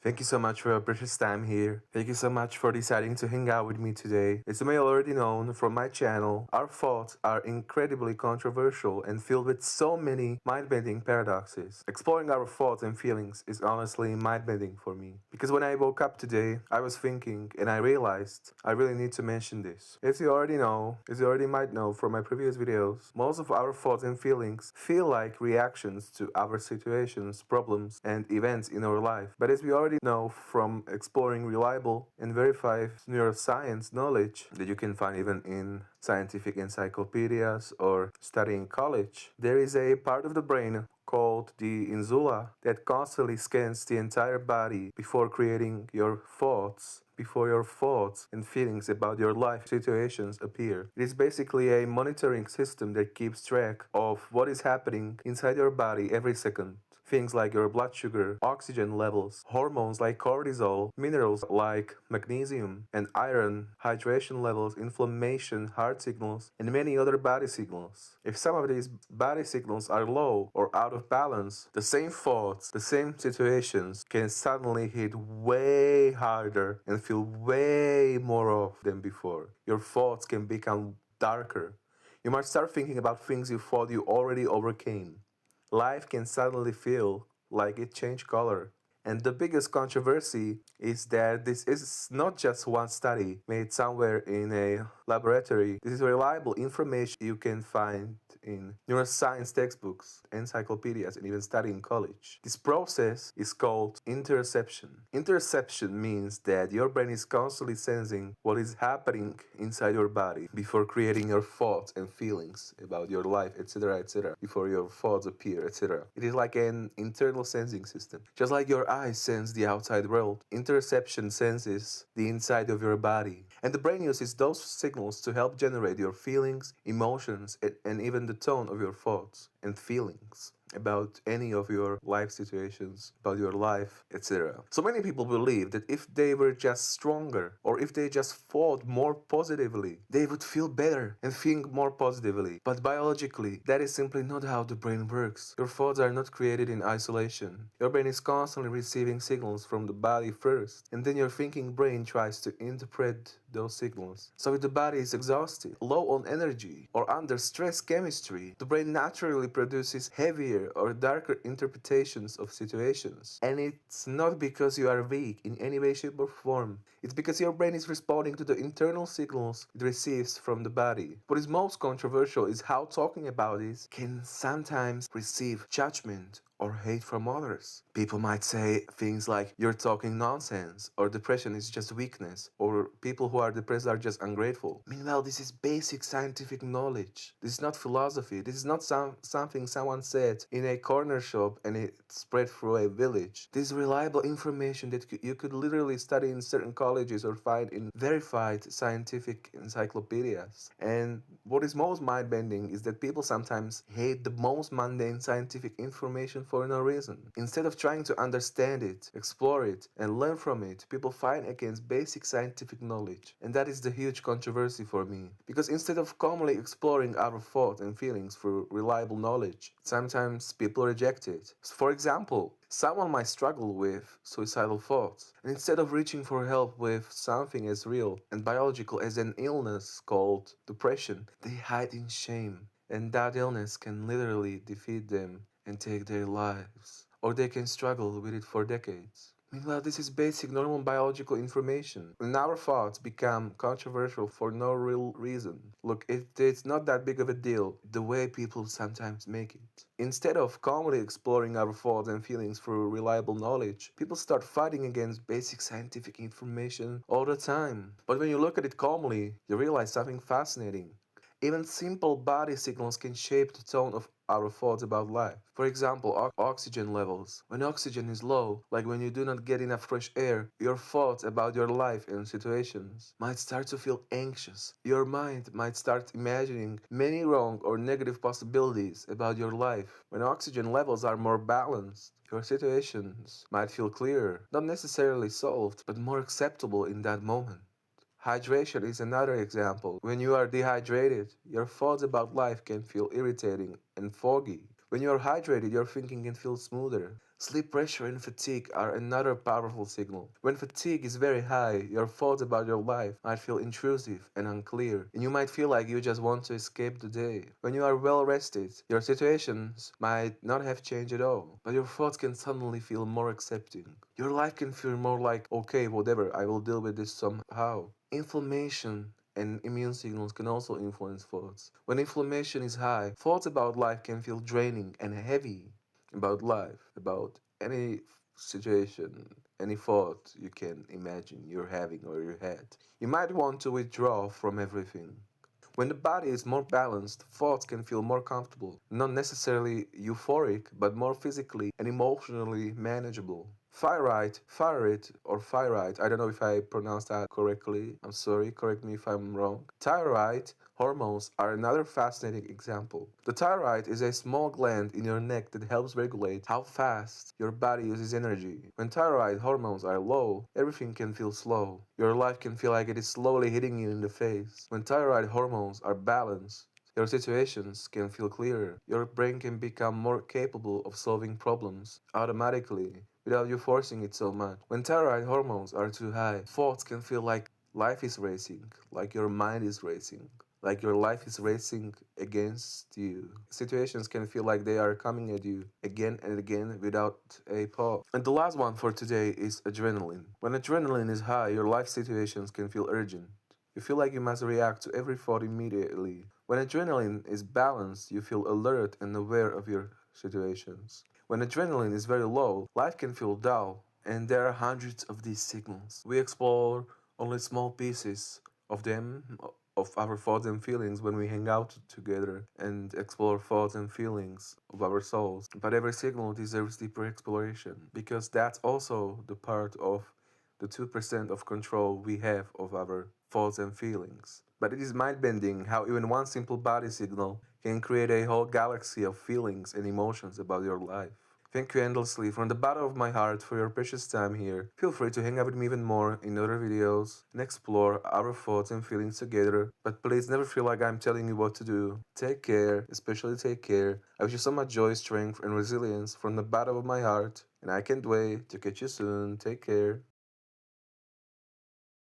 Thank you so much for your precious time here. Thank you so much for deciding to hang out with me today. As you may already know from my channel, our thoughts are incredibly controversial and filled with so many mind-bending paradoxes. Exploring our thoughts and feelings is honestly mind-bending for me. Because when I woke up today, I was thinking and I realized I really need to mention this. As you already might know from my previous videos, most of our thoughts and feelings feel like reactions to our situations, problems, and events in our life. But as we already know from exploring reliable and verified neuroscience knowledge that you can find even in scientific encyclopedias or studying college, there is a part of the brain called the insula that constantly scans the entire body before your thoughts and feelings about your life situations appear. It is basically a monitoring system that keeps track of what is happening inside your body every second. Things like your blood sugar, oxygen levels, hormones like cortisol, minerals like magnesium and iron, hydration levels, inflammation, heart signals, and many other body signals. If some of these body signals are low or out of balance, the same thoughts, the same situations can suddenly hit way harder and feel way more off than before. Your thoughts can become darker. You might start thinking about things you thought you already overcame. Life can suddenly feel like it changed color. And the biggest controversy is that this is not just one study made somewhere in a laboratory. This is reliable information you can find in neuroscience textbooks, encyclopedias, and even study in college. This process is called interoception. Interoception means that your brain is constantly sensing what is happening inside your body before creating your thoughts and feelings about your life, etc., before your thoughts appear, etc. It is like an internal sensing system. Just like your eyes sense the outside world, interoception senses the inside of your body. And the brain uses those signals to help generate your feelings, emotions, and even the tone of your thoughts and feelings about any of your life situations, about your life, etc. So many people believe that if they were just stronger or if they just thought more positively, they would feel better and think more positively. But biologically, that is simply not how the brain works. Your thoughts are not created in isolation. Your brain is constantly receiving signals from the body first, and then your thinking brain tries to interpret those signals. So if the body is exhausted, low on energy, or under stress chemistry, the brain naturally produces heavier or darker interpretations of situations. And it's not because you are weak in any way, shape, or form. It's because your brain is responding to the internal signals it receives from the body. What is most controversial is how talking about this can sometimes receive judgment or hate from others. People might say things like, you're talking nonsense, or depression is just weakness, or people who are depressed are just ungrateful. Meanwhile, this is basic scientific knowledge. This is not philosophy. This is not something someone said in a corner shop and it spread through a village. This is reliable information that you could literally study in certain colleges or find in verified scientific encyclopedias. And what is most mind-bending is that people sometimes hate the most mundane scientific information for no reason. Instead of trying to understand it, explore it, and learn from it, people fight against basic scientific knowledge. And that is the huge controversy for me. Because instead of calmly exploring our thoughts and feelings through reliable knowledge, sometimes people reject it. For example, someone might struggle with suicidal thoughts, and instead of reaching for help with something as real and biological as an illness called depression, they hide in shame. And that illness can literally defeat them and take their lives. Or they can struggle with it for decades. Meanwhile, this is basic normal biological information. And our thoughts become controversial for no real reason. Look, it's not that big of a deal the way people sometimes make it. Instead of calmly exploring our thoughts and feelings through reliable knowledge, people start fighting against basic scientific information all the time. But when you look at it calmly, you realize something fascinating. Even simple body signals can shape the tone of our thoughts about life. For example, oxygen levels. When oxygen is low, like when you do not get enough fresh air, your thoughts about your life and situations might start to feel anxious. Your mind might start imagining many wrong or negative possibilities about your life. When oxygen levels are more balanced, your situations might feel clearer, not necessarily solved, but more acceptable in that moment. Hydration is another example. When you are dehydrated, your thoughts about life can feel irritating and foggy. When you are hydrated, your thinking can feel smoother. Sleep pressure and fatigue are another powerful signal. When fatigue is very high, your thoughts about your life might feel intrusive and unclear, and you might feel like you just want to escape the day. When you are well rested, your situations might not have changed at all, but your thoughts can suddenly feel more accepting. Your life can feel more like, okay, whatever, I will deal with this somehow. Inflammation and immune signals can also influence thoughts. When inflammation is high, thoughts about life can feel draining and heavy about life, about any situation, any thought you can imagine you're having or you had. You might want to withdraw from everything. When the body is more balanced, thoughts can feel more comfortable, not necessarily euphoric, but more physically and emotionally manageable. Thyroid, I don't know if I pronounced that correctly. I'm sorry, correct me if I'm wrong. Thyroid hormones are another fascinating example. The thyroid is a small gland in your neck that helps regulate how fast your body uses energy. When thyroid hormones are low, everything can feel slow. Your life can feel like it is slowly hitting you in the face. When thyroid hormones are balanced, your situations can feel clearer. Your brain can become more capable of solving problems automatically without you forcing it so much. When thyroid hormones are too high, thoughts can feel like life is racing, like your mind is racing, like your life is racing against you. Situations can feel like they are coming at you again and again without a pause. And the last one for today is adrenaline. When adrenaline is high, your life situations can feel urgent. You feel like you must react to every thought immediately. When adrenaline is balanced, you feel alert and aware of your situations. When adrenaline is very low, life can feel dull, and there are hundreds of these signals. We explore only small pieces of them, of our thoughts and feelings when we hang out together and explore thoughts and feelings of our souls. But every signal deserves deeper exploration because that's also the part of the 2% of control we have of our thoughts and feelings. But it is mind bending how even one simple body signal can create a whole galaxy of feelings and emotions about your life. Thank you endlessly from the bottom of my heart for your precious time here. Feel free to hang out with me even more in other videos and explore our thoughts and feelings together. But please never feel like I'm telling you what to do. Take care, especially take care. I wish you so much joy, strength, and resilience from the bottom of my heart. And I can't wait to catch you soon. Take care.